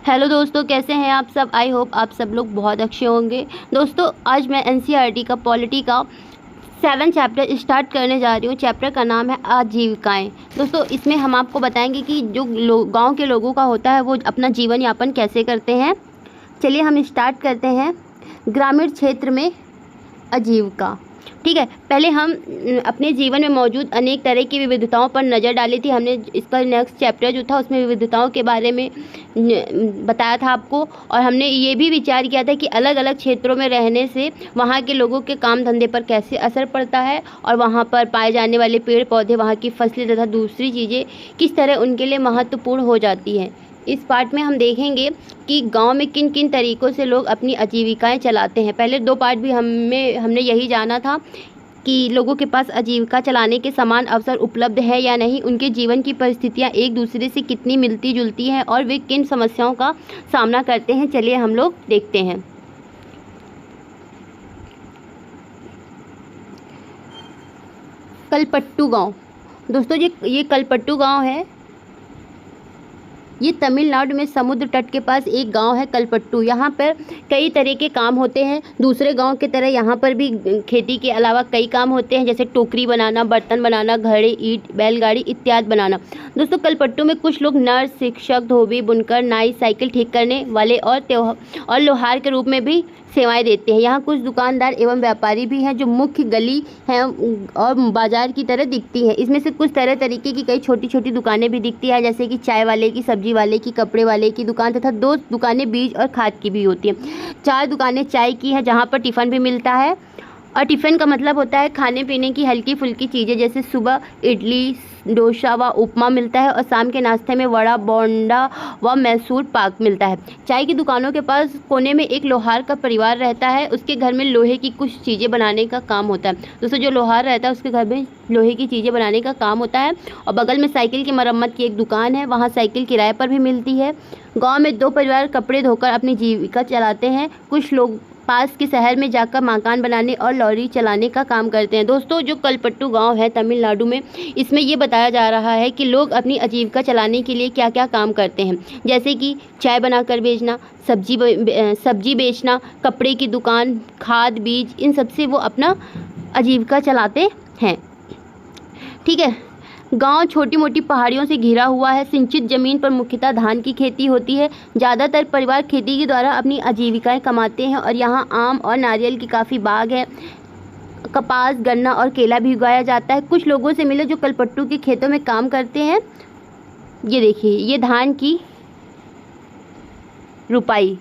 Hello दोस्तों, कैसे हैं आप सब। आई होप आप सब लोग बहुत अच्छे होंगे। दोस्तों, आज मैं एनसीईआरटी का पॉलिटी का 7 चैप्टर स्टार्ट करने जा रही हूँ। चैप्टर का नाम है आजीविकाएं। दोस्तों, इसमें हम आपको बताएंगे कि जो गांव के लोगों का होता है वो अपना जीवन यापन कैसे करते हैं। चलिए हम स्टार्ट करते हैं। ग्रामीण क्षेत्र में आजीविका। ठीक है, पहले हम अपने जीवन में मौजूद अनेक तरह की विविधताओं पर नज़र डाली थी। हमने इसका नेक्स्ट चैप्टर जो था उसमें विविधताओं के बारे में बताया था आपको, और हमने ये भी विचार किया था कि अलग अलग क्षेत्रों में रहने से वहाँ के लोगों के काम धंधे पर कैसे असर पड़ता है, और वहाँ पर पाए जाने वाले पेड़ पौधे, वहाँ की फसलें तथा दूसरी चीज़ें किस तरह उनके लिए महत्वपूर्ण हो जाती हैं। इस पार्ट में हम देखेंगे कि गांव में किन किन तरीक़ों से लोग अपनी आजीविकाएं चलाते हैं। पहले 2 पार्ट भी हमने यही जाना था कि लोगों के पास आजीविका चलाने के समान अवसर उपलब्ध है या नहीं, उनके जीवन की परिस्थितियां एक दूसरे से कितनी मिलती जुलती हैं और वे किन समस्याओं का सामना करते हैं। चलिए हम लोग देखते हैं। कलपट्टू गाँव। दोस्तों, ये कलपट्टू गाँव है। ये तमिलनाडु में समुद्र तट के पास एक गांव है कलपट्टू। यहाँ पर कई तरह के काम होते हैं। दूसरे गांव की तरह यहाँ पर भी खेती के अलावा कई काम होते हैं, जैसे टोकरी बनाना, बर्तन बनाना, घड़े, ईंट, बैलगाड़ी इत्यादि बनाना। दोस्तों, कलपट्टू में कुछ लोग नर्स, शिक्षक, धोबी, बुनकर, नाई, साइकिल ठीक करने वाले और लोहार के रूप में भी सेवाएं देते हैं। यहाँ कुछ दुकानदार एवं व्यापारी भी हैं जो मुख्य गली हैं और बाजार की तरह दिखती है। इसमें से कुछ तरह तरीके की कई छोटी छोटी दुकानें भी दिखती है, जैसे कि चाय वाले की, सब्जी वाले की, कपड़े वाले की दुकान, तथा 2 दुकानें बीज और खाद की भी होती हैं। 4 दुकानें चाय की हैं जहाँ पर टिफ़िन भी मिलता है, और टिफ़िन का मतलब होता है खाने पीने की हल्की फुल्की चीज़ें, जैसे सुबह इडली, डोसा व उपमा मिलता है, और शाम के नाश्ते में वड़ा, बोंडा व मैसूर पाक मिलता है। चाय की दुकानों के पास कोने में एक लोहार का परिवार रहता है। उसके घर में लोहे की कुछ चीज़ें बनाने का काम होता है। दोस्तों, जो लोहार रहता है उसके घर में लोहे की चीज़ें बनाने का काम होता है। और बगल में साइकिल की मरम्मत की एक दुकान है, वहाँ साइकिल किराए पर भी मिलती है। गाँव में 2 परिवार कपड़े धोकर अपनी जीविका चलाते हैं। कुछ लोग पास के शहर में जाकर मकान बनाने और लॉरी चलाने का काम करते हैं। दोस्तों, जो कलपट्टू गांव है तमिलनाडु में, इसमें ये बताया जा रहा है कि लोग अपनी आजीविका चलाने के लिए क्या क्या काम करते हैं, जैसे कि चाय बनाकर बेचना, सब्जी बेचना, कपड़े की दुकान, खाद, बीज, इन सब से वो अपना आजीविका चलाते हैं। ठीक है, गांव छोटी मोटी पहाड़ियों से घिरा हुआ है। सिंचित जमीन पर मुख्यतः धान की खेती होती है। ज़्यादातर परिवार खेती के द्वारा अपनी आजीविकाएं कमाते हैं, और यहाँ आम और नारियल की काफ़ी बाग है। कपास, गन्ना और केला भी उगाया जाता है। कुछ लोगों से मिले जो कलपट्टू के खेतों में काम करते हैं। ये देखिए, ये धान की रुपाई,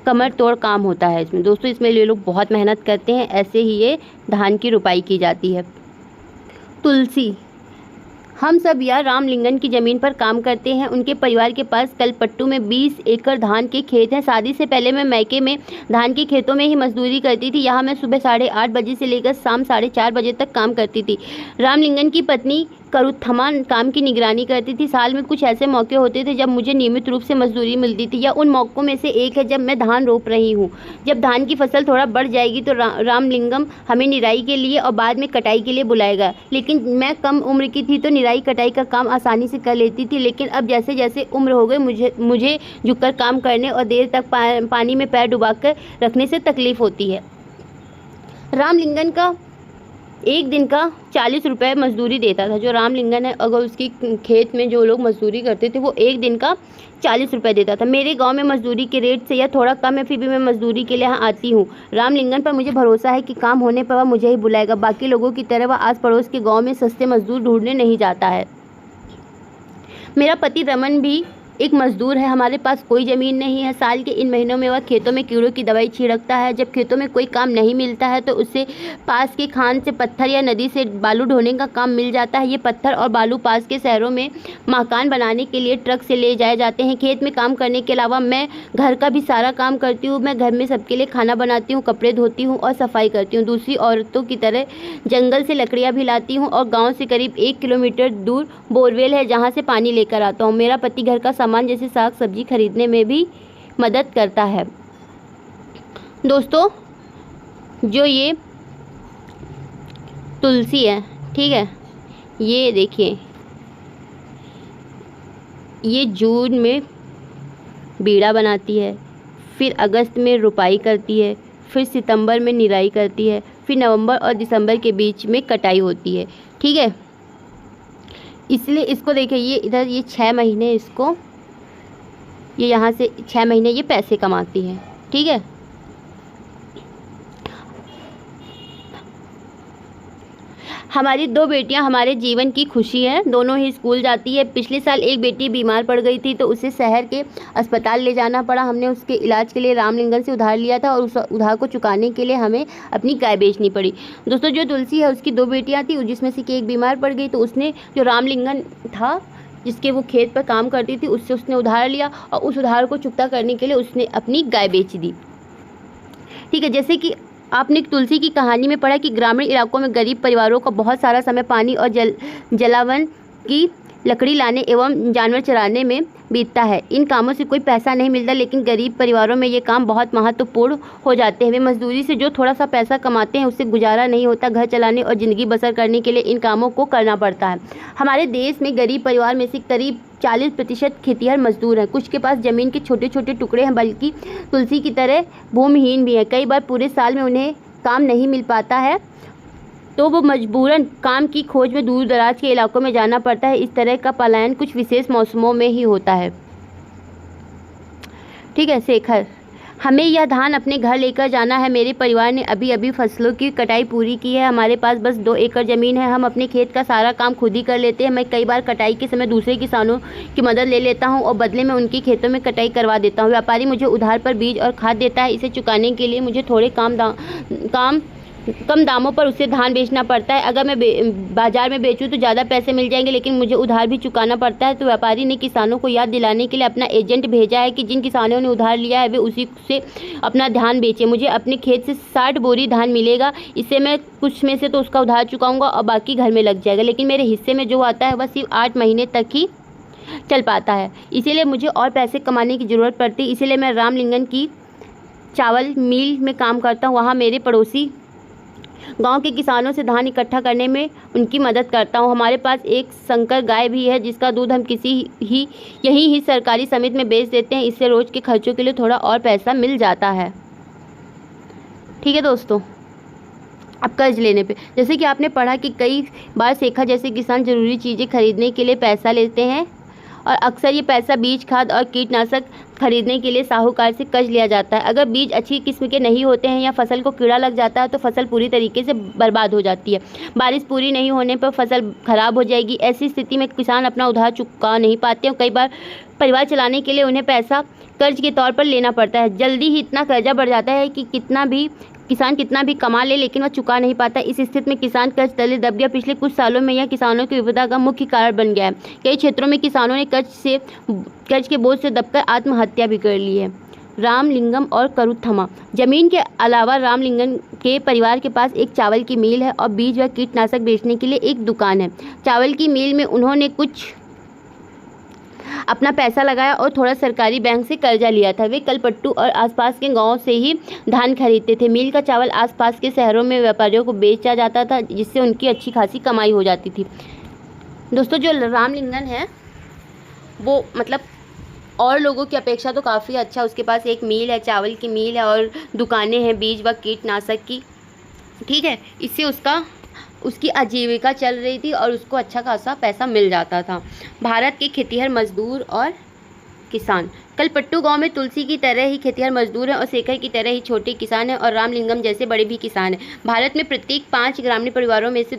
कमर तोड़ काम होता है इसमें। दोस्तों, इसमें ये लोग बहुत मेहनत करते हैं। ऐसे ही ये धान की रुपाई की जाती है। तुलसी। हम सब यह रामलिंगन की ज़मीन पर काम करते हैं। उनके परिवार के पास कलपट्टू में 20 एकड़ धान के खेत हैं। शादी से पहले मैं मैके में धान के खेतों में ही मजदूरी करती थी। यहाँ मैं सुबह 8:30 बजे से लेकर शाम 4:30 बजे तक काम करती थी। रामलिंगन की पत्नी करुथमा काम की निगरानी करती थी। साल में कुछ ऐसे मौके होते थे जब मुझे नियमित रूप से मजदूरी मिलती थी, या उन मौक़ों में से एक है जब मैं धान रोप रही हूँ। जब धान की फसल थोड़ा बढ़ जाएगी तो रामलिंगम हमें निराई के लिए और बाद में कटाई के लिए बुलाएगा। लेकिन मैं कम उम्र की थी तो निराई कटाई का काम आसानी से कर लेती थी, लेकिन अब जैसे जैसे उम्र हो गई मुझे झुककर काम करने और देर तक पानी में पैर डुबाकर रखने से तकलीफ़ होती है। रामलिंगन का एक दिन का 40 रुपये मजदूरी देता था। जो रामलिंगन है, अगर उसकी खेत में जो लोग मजदूरी करते थे वो एक दिन का 40 रुपये देता था। मेरे गांव में मजदूरी के रेट से यह थोड़ा कम है, फिर भी मैं मजदूरी के लिए यहाँ आती हूँ। रामलिंगन पर मुझे भरोसा है कि काम होने पर वह मुझे ही बुलाएगा। बाकी लोगों की तरह वह आस पड़ोस के गाँव में सस्ते मजदूर ढूंढने नहीं जाता है। मेरा पति रमन भी एक मजदूर है। हमारे पास कोई ज़मीन नहीं है। साल के इन महीनों में वह खेतों में कीड़ों की दवाई छिड़कता है। जब खेतों में कोई काम नहीं मिलता है तो उसे पास के खान से पत्थर या नदी से बालू ढोने का काम मिल जाता है। ये पत्थर और बालू पास के शहरों में मकान बनाने के लिए ट्रक से ले जाए जाते हैं। खेत में काम करने के अलावा मैं घर का भी सारा काम करती हूँ। मैं घर में सबके लिए खाना बनाती हूँ, कपड़े धोती हूँ और सफाई करती हूँ। दूसरी औरतों की तरह जंगल से लकड़ियाँ भी लाती हूँ, और गाँव से करीब 1 किलोमीटर दूर बोरवेल है जहाँ से पानी लेकर आता हूँ। मेरा पति घर का सामान जैसे साग सब्जी खरीदने में भी मदद करता है। दोस्तों, जो ये तुलसी है, ठीक है, ये देखिए, ये जून में बीड़ा बनाती है, फिर अगस्त में रुपाई करती है, फिर सितंबर में निराई करती है, फिर नवंबर और दिसंबर के बीच में कटाई होती है। ठीक है, इसलिए इसको देखिए, ये इधर ये 6 महीने इसको, ये यहाँ से 6 महीने ये पैसे कमाती है। ठीक है, हमारी 2 बेटियां हमारे जीवन की खुशी हैं, दोनों ही स्कूल जाती है। पिछले साल एक बेटी बीमार पड़ गई थी तो उसे शहर के अस्पताल ले जाना पड़ा। हमने उसके इलाज के लिए रामलिंगन से उधार लिया था और उस उधार को चुकाने के लिए हमें अपनी गाय बेचनी पड़ी। दोस्तों, जो तुलसी है उसकी 2 बेटियां थी, जिसमें से कि एक बीमार पड़ गई तो उसने, जो रामलिंगन था जिसके वो खेत पर काम करती थी, उससे उसने उधार लिया और उस उधार को चुकता करने के लिए उसने अपनी गाय बेच दी। ठीक है, जैसे कि आपने तुलसी की कहानी में पढ़ा कि ग्रामीण इलाकों में गरीब परिवारों का बहुत सारा समय पानी और जलावन की लकड़ी लाने एवं जानवर चराने में बीतता है। इन कामों से कोई पैसा नहीं मिलता, लेकिन गरीब परिवारों में ये काम बहुत महत्वपूर्ण हो जाते हैं। वे मजदूरी से जो थोड़ा सा पैसा कमाते हैं उससे गुजारा नहीं होता। घर चलाने और ज़िंदगी बसर करने के लिए इन कामों को करना पड़ता है। हमारे देश में गरीब परिवार में से करीब 40% खेतिहर मजदूर हैं। कुछ के पास ज़मीन के छोटे छोटे टुकड़े हैं, बल्कि तुलसी की तरह भूमिहीन भी हैं। कई बार पूरे साल में उन्हें काम नहीं मिल पाता है तो वो मजबूरन काम की खोज में दूर दराज के इलाकों में जाना पड़ता है। इस तरह का पलायन कुछ विशेष मौसमों में ही होता है। ठीक है, शेखर, हमें यह धान अपने घर लेकर जाना है। मेरे परिवार ने अभी अभी फसलों की कटाई पूरी की है। हमारे पास बस 2 एकड़ ज़मीन है। हम अपने खेत का सारा काम खुद ही कर लेते हैं। मैं कई बार कटाई के समय दूसरे किसानों की मदद ले लेता हूं और बदले में उनके खेतों में कटाई करवा देता हूं। व्यापारी मुझे उधार पर बीज और खाद देता है। इसे चुकाने के लिए मुझे थोड़े कम दामों पर उसे धान बेचना पड़ता है। अगर मैं बाजार में बेचूं तो ज़्यादा पैसे मिल जाएंगे, लेकिन मुझे उधार भी चुकाना पड़ता है। तो व्यापारी ने किसानों को याद दिलाने के लिए अपना एजेंट भेजा है कि जिन किसानों ने उधार लिया है वे उसी से अपना धान बेचें। मुझे अपने खेत से 60 बोरी धान मिलेगा। इससे मैं कुछ में से तो उसका उधार चुकाऊँगा और बाकी घर में लग जाएगा, लेकिन मेरे हिस्से में जो आता है वह सिर्फ 8 महीने तक ही चल पाता है। इसीलिए मुझे और पैसे कमाने की ज़रूरत पड़ती है। इसीलिए मैं रामलिंगन की चावल मिल में काम करता हूँ। वहाँ मेरे पड़ोसी गांव के किसानों से धान इकट्ठा करने में उनकी मदद करता हूं। हमारे पास एक संकर गाय भी है जिसका दूध हम यही ही सरकारी समिति में बेच देते हैं। इससे रोज़ के खर्चों के लिए थोड़ा और पैसा मिल जाता है। ठीक है दोस्तों, अब कर्ज लेने पे, जैसे कि आपने पढ़ा कि कई बार शेखर जैसे किसान ज़रूरी चीज़ें खरीदने के लिए पैसा लेते हैं और अक्सर ये पैसा बीज, खाद और कीटनाशक खरीदने के लिए साहूकार से कर्ज लिया जाता है। अगर बीज अच्छी किस्म के नहीं होते हैं या फसल को कीड़ा लग जाता है तो फसल पूरी तरीके से बर्बाद हो जाती है। बारिश पूरी नहीं होने पर फसल खराब हो जाएगी। ऐसी स्थिति में किसान अपना उधार चुका नहीं पाते हैं। कई बार परिवार चलाने के लिए उन्हें पैसा कर्ज के तौर पर लेना पड़ता है। जल्दी ही इतना कर्जा बढ़ जाता है कि किसान कितना भी कमा ले लेकिन वह चुका नहीं पाता। इस स्थिति में किसान कर्ज तले दब गया। पिछले कुछ सालों में यह किसानों की विपदा का मुख्य कारण बन गया है। कई क्षेत्रों में किसानों ने कर्ज के बोझ से दबकर आत्महत्या भी कर ली है। रामलिंगम और करुथमा, जमीन के अलावा रामलिंगम के परिवार के पास एक चावल की मिल है और बीज व कीटनाशक बेचने के लिए एक दुकान है। चावल की मिल में उन्होंने कुछ अपना पैसा लगाया और थोड़ा सरकारी बैंक से कर्जा लिया था। वे कलपट्टू और आसपास के गांवों से ही धान खरीदते थे। मिल का चावल आसपास के शहरों में व्यापारियों को बेचा जाता था, जिससे उनकी अच्छी खासी कमाई हो जाती थी। दोस्तों, जो रामलिंगन है वो मतलब और लोगों की अपेक्षा तो काफ़ी अच्छा, उसके पास एक मिल है, चावल की मिल है और दुकानें हैं बीज व कीटनाशक की। ठीक है, इससे उसकी आजीविका चल रही थी और उसको अच्छा खासा पैसा मिल जाता था। भारत के खेतिहर मजदूर और किसान, कलपट्टू गांव में तुलसी की तरह ही खेतिहर मजदूर हैं और शेखर की तरह ही छोटे किसान हैं और रामलिंगम जैसे बड़े भी किसान हैं। भारत में प्रत्येक 5 ग्रामीण परिवारों में से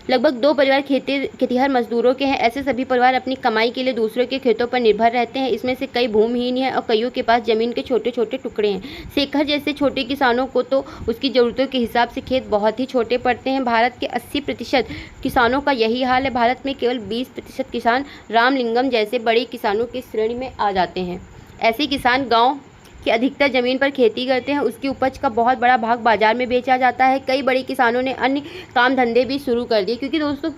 लगभग 2 परिवार खेतिहर मजदूरों के हैं। ऐसे सभी परिवार अपनी कमाई के लिए दूसरों के खेतों पर निर्भर रहते हैं। इसमें से कई भूमिहीन हैं और कईयों के पास जमीन के छोटे छोटे टुकड़े हैं। शेखर जैसे छोटे किसानों को तो उसकी ज़रूरतों के हिसाब से खेत बहुत ही छोटे पड़ते हैं। भारत के 80% किसानों का यही हाल है। भारत में केवल 20% किसान रामलिंगम जैसे बड़े किसानों की श्रेणी में आ जाते हैं। ऐसे किसान गाँव कि अधिकतर ज़मीन पर खेती करते हैं। उसकी उपज का बहुत बड़ा भाग बाजार में बेचा जाता है। कई बड़े किसानों ने अन्य काम धंधे भी शुरू कर दिए, क्योंकि दोस्तों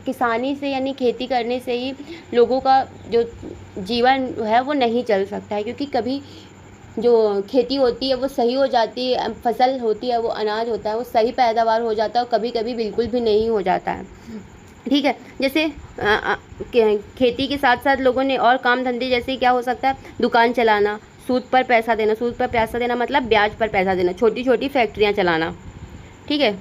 किसानी से यानी खेती करने से ही लोगों का जो जीवन है वो नहीं चल सकता है, क्योंकि कभी जो खेती होती है वो सही हो जाती है, फसल होती है वो अनाज होता है वो सही पैदावार हो जाता है और कभी कभी बिल्कुल भी नहीं हो जाता है। ठीक है। जैसे खेती के साथ साथ लोगों ने और काम धंधे, जैसे क्या हो सकता है, दुकान चलाना, सूद पर पैसा देना। सूद पर पैसा देना मतलब ब्याज पर पैसा देना, छोटी छोटी फैक्ट्रियाँ चलाना। ठीक है।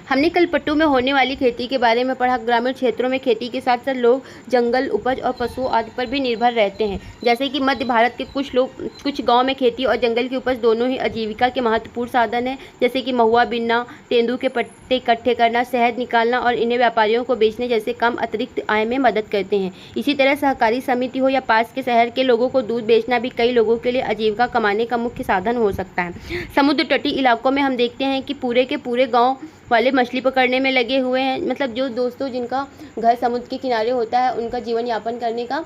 हमने कल पट्टू में होने वाली खेती के बारे में पढ़ा। ग्रामीण क्षेत्रों में खेती के साथ साथ लोग जंगल, उपज और पशुओं आदि पर भी निर्भर रहते हैं। जैसे कि मध्य भारत के कुछ गांव में खेती और जंगल की उपज दोनों ही आजीविका के महत्वपूर्ण साधन हैं। जैसे कि महुआ बीनना, तेंदू के पत्ते इकट्ठे करना, शहद निकालना और इन्हें व्यापारियों को बेचने जैसे काम अतिरिक्त आय में मदद करते हैं। इसी तरह सहकारी समिति हो या पास के शहर के लोगों को दूध बेचना भी कई लोगों के लिए आजीविका कमाने का मुख्य साधन हो सकता है। समुद्र तटीय इलाकों में हम देखते हैं कि पूरे के पूरे गाँव वाले मछली पकड़ने में लगे हुए हैं। मतलब जो दोस्तों जिनका घर समुद्र के किनारे होता है, उनका जीवन यापन करने का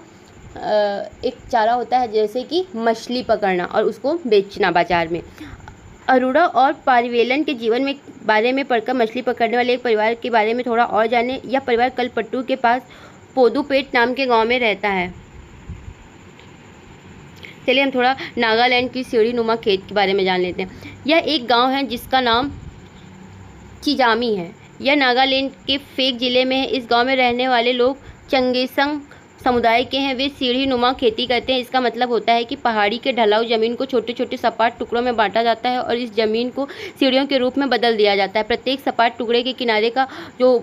एक चारा होता है, जैसे कि मछली पकड़ना और उसको बेचना बाजार में। अरोड़ा और पारिवेलन के जीवन में बारे में पढ़कर मछली पकड़ने वाले एक परिवार के बारे में थोड़ा और जाने। यह परिवार कलपट्टू के पास पोदुपेट नाम के गाँव में रहता है। चलिए हम थोड़ा नागालैंड की सीढ़ी नुमा खेत के बारे में जान लेते हैं। यह एक गाँव है जिसका नाम चिजामी है। यह नागालैंड के फेक जिले में है। इस गांव में रहने वाले लोग चंगेसंग समुदाय के हैं। वे सीढ़ी नुमा खेती करते हैं। इसका मतलब होता है कि पहाड़ी के ढलाऊ जमीन को छोटे छोटे सपाट टुकड़ों में बांटा जाता है और इस जमीन को सीढ़ियों के रूप में बदल दिया जाता है। प्रत्येक सपाट टुकड़े के किनारे का जो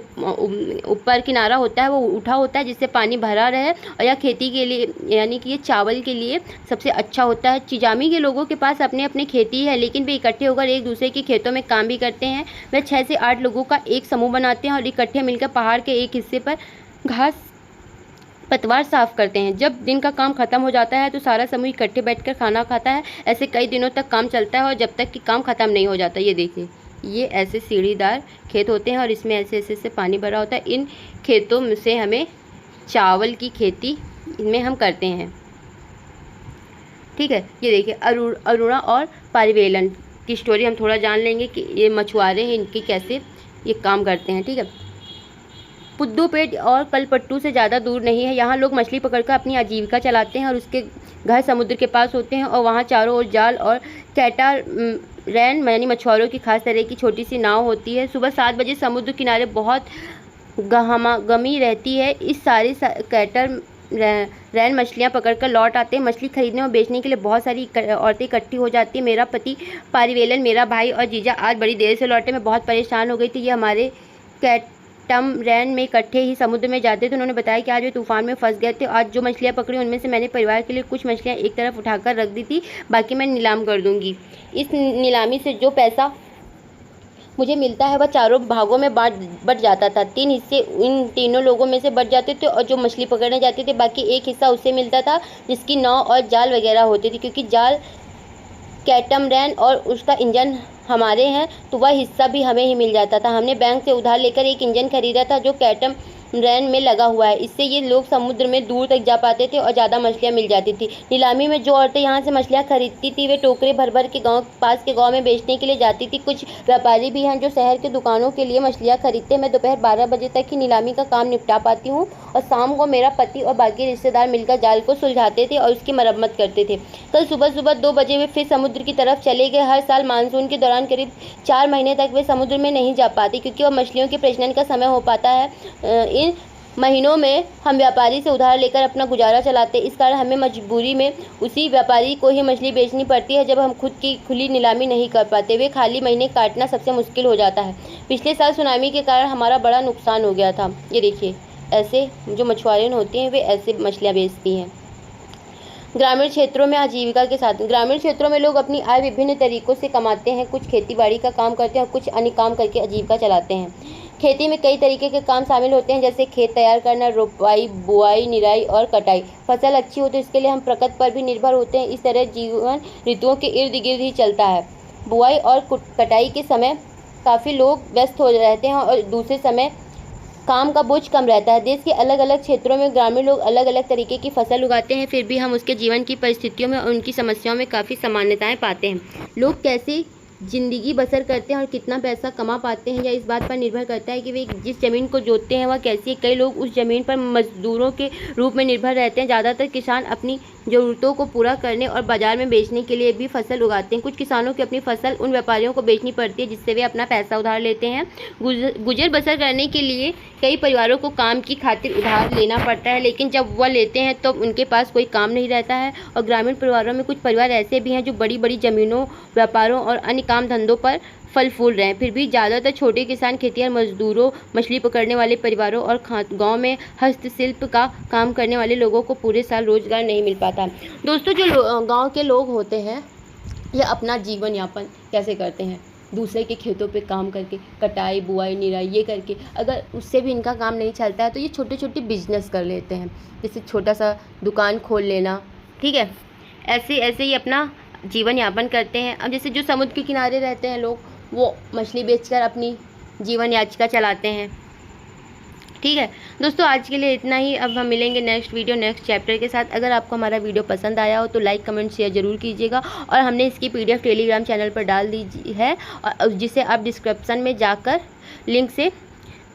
ऊपर किनारा होता है वो उठा होता है, जिससे पानी भरा रहे। और यह खेती के लिए, यानी कि ये चावल के लिए सबसे अच्छा होता है। चिजामी के लोगों के पास अपने अपने खेती है, लेकिन वे इकट्ठे होकर एक दूसरे के खेतों में काम भी करते हैं। वे 6 से 8 लोगों का एक समूह बनाते हैं और इकट्ठे मिलकर पहाड़ के एक हिस्से पर घास पतवार साफ करते हैं। जब दिन का काम खत्म हो जाता है तो सारा समूह इकट्ठे बैठकर खाना खाता है। ऐसे कई दिनों तक काम चलता है और जब तक कि काम खत्म नहीं हो जाता। ये देखिए, ये ऐसे सीढ़ीदार खेत होते हैं और इसमें ऐसे ऐसे से पानी भरा होता है। इन खेतों में से हमें चावल की खेती इनमें हम करते हैं। ठीक है। ये देखिए अरोड़ा और पारिवेलन की स्टोरी हम थोड़ा जान लेंगे कि ये मछुआरे हैं, इनकी कैसे ये काम करते हैं। ठीक है। पुद्दुपेट और कलपट्टू से ज़्यादा दूर नहीं है। यहाँ लोग मछली पकड़कर अपनी आजीविका चलाते हैं और उसके घर समुद्र के पास होते हैं और वहाँ चारों ओर जाल और कैटारैन यानी मछुआरों की खास तरह की छोटी सी नाव होती है। सुबह 7 बजे समुद्र किनारे बहुत गमी रहती है। इस सारी कैटारैन मछलियाँ पकड़कर लौट आते हैं। मछली खरीदने और बेचने के लिए बहुत सारी औरतें इकट्ठी हो जाती है। मेरा पति पारिवेलन, मेरा भाई और जीजा आज बड़ी देर से लौटे। मैं बहुत परेशान हो गई थी। ये हमारे कैटामरैन में इकट्ठे ही समुद्र में जाते थे। उन्होंने बताया कि आज वे तूफान में फंस गए थे। आज जो मछलियाँ पकड़ी उनमें से मैंने परिवार के लिए कुछ मछलियाँ एक तरफ उठाकर रख दी थी, बाकी मैं नीलाम कर दूंगी। इस नीलामी से जो पैसा मुझे मिलता है वह 4 भागों में बट जाता था। 3 हिस्से इन तीनों लोगों में से बट जाते थे और जो मछली पकड़ने जाते थे बाकी एक हिस्सा उसे मिलता था जिसकी नाव और जाल वगैरह होती थी। क्योंकि जाल कैटामरैन और उसका इंजन हमारे हैं तो वह हिस्सा भी हमें ही मिल जाता था। हमने बैंक से उधार लेकर एक इंजन खरीदा था जो कैटामरैन में लगा हुआ है। इससे ये लोग समुद्र में दूर तक जा पाते थे और ज़्यादा मछलियाँ मिल जाती थी। नीलामी में जो औरतें यहाँ से मछलियाँ खरीदती थी वे टोकरे भर भर के पास के गाँव में बेचने के लिए जाती थी। कुछ व्यापारी भी हैं जो शहर के दुकानों के लिए मछलियाँ खरीदते। मैं दोपहर 12 बजे तक ही नीलामी का काम निपटा पाती हूँ और शाम को मेरा पति और बाकी रिश्तेदार मिलकर जाल को सुलझाते थे और उसकी मरम्मत करते थे। कल सुबह 2 बजे वे फिर समुद्र की तरफ चले गए। हर साल मानसून के दौरान करीब 4 महीने तक वे समुद्र में नहीं जा पाते क्योंकि वह मछलियों के प्रजनन का समय हो पाता है। इन महीनों में हम व्यापारी से उधार लेकर अपना गुजारा चलाते। इस कारण हमें मजबूरी में उसी व्यापारी को ही मछली बेचनी पड़ती है जब हम खुद की खुली नीलामी नहीं कर पाते। वे खाली महीने काटना सबसे मुश्किल हो जाता है। पिछले साल सुनामी के कारण हमारा बड़ा नुकसान हो गया था। ये देखिए, ऐसे जो मछुआरे होते हैं वे ऐसे मछलियाँ बेचती हैं। ग्रामीण क्षेत्रों में आजीविका के साथ, ग्रामीण क्षेत्रों में लोग अपनी आय विभिन्न तरीकों से कमाते हैं। कुछ खेती बाड़ी का काम करते हैं और कुछ अन्य काम करके आजीविका चलाते हैं। खेती में कई तरीके के काम शामिल होते हैं जैसे खेत तैयार करना, रोपाई, बुआई, निराई और कटाई। फसल अच्छी हो तो इसके लिए हम प्रकृति पर भी निर्भर होते हैं। इस तरह जीवन ऋतुओं के इर्द गिर्द ही चलता है। बुआई और कटाई के समय काफ़ी लोग व्यस्त हो रहते हैं और दूसरे समय काम का बोझ कम रहता है। देश के अलग अलग क्षेत्रों में ग्रामीण लोग अलग अलग तरीके की फसल उगाते हैं, फिर भी हम उसके जीवन की परिस्थितियों में और उनकी समस्याओं में काफ़ी समानताएं पाते हैं। लोग कैसे ज़िंदगी बसर करते हैं और कितना पैसा कमा पाते हैं, या इस बात पर निर्भर करता है कि वे जिस ज़मीन को जोतते हैं वह कैसी है। कई लोग उस ज़मीन पर मजदूरों के रूप में निर्भर रहते हैं। ज़्यादातर किसान अपनी ज़रूरतों को पूरा करने और बाज़ार में बेचने के लिए भी फसल उगाते हैं। कुछ किसानों की अपनी फसल उन व्यापारियों को बेचनी पड़ती है, जिससे वे अपना पैसा उधार लेते हैं। गुजर बसर करने के लिए कई परिवारों को काम की खातिर उधार लेना पड़ता है, लेकिन जब वह लेते हैं तो उनके पास कोई काम नहीं रहता है। और ग्रामीण परिवारों में कुछ परिवार ऐसे भी हैं जो बड़ी बड़ी ज़मीनों, व्यापारों और अन्य काम धंधों पर फल फूल रहे हैं। फिर भी ज़्यादातर छोटे किसान खेतिहर मजदूरों, मछली पकड़ने वाले परिवारों और गांव में हस्तशिल्प का काम करने वाले लोगों को पूरे साल रोजगार नहीं मिल पाता। दोस्तों, जो गांव के लोग होते हैं ये अपना जीवन यापन कैसे करते हैं? दूसरे के खेतों पे काम करके, कटाई, बुआई, निराई ये करके। अगर उससे भी इनका काम नहीं चलता है तो ये छोटे छोटे बिजनेस कर लेते हैं, जैसे छोटा सा दुकान खोल लेना, ठीक है। ऐसे ऐसे ही अपना जीवन यापन करते हैं। अब जैसे जो समुद्र के किनारे रहते हैं लोग, वो मछली बेचकर अपनी जीवन याचिका चलाते हैं, ठीक है। दोस्तों, आज के लिए इतना ही। अब हम मिलेंगे नेक्स्ट वीडियो, नेक्स्ट चैप्टर के साथ। अगर आपको हमारा वीडियो पसंद आया हो तो लाइक, कमेंट, शेयर ज़रूर कीजिएगा। और हमने इसकी PDF टेलीग्राम चैनल पर डाल दी है, और जिसे आप डिस्क्रिप्शन में जाकर लिंक से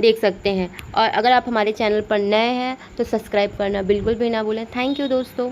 देख सकते हैं। और अगर आप हमारे चैनल पर नए हैं तो सब्सक्राइब करना बिल्कुल भी ना भूलें। थैंक यू दोस्तों।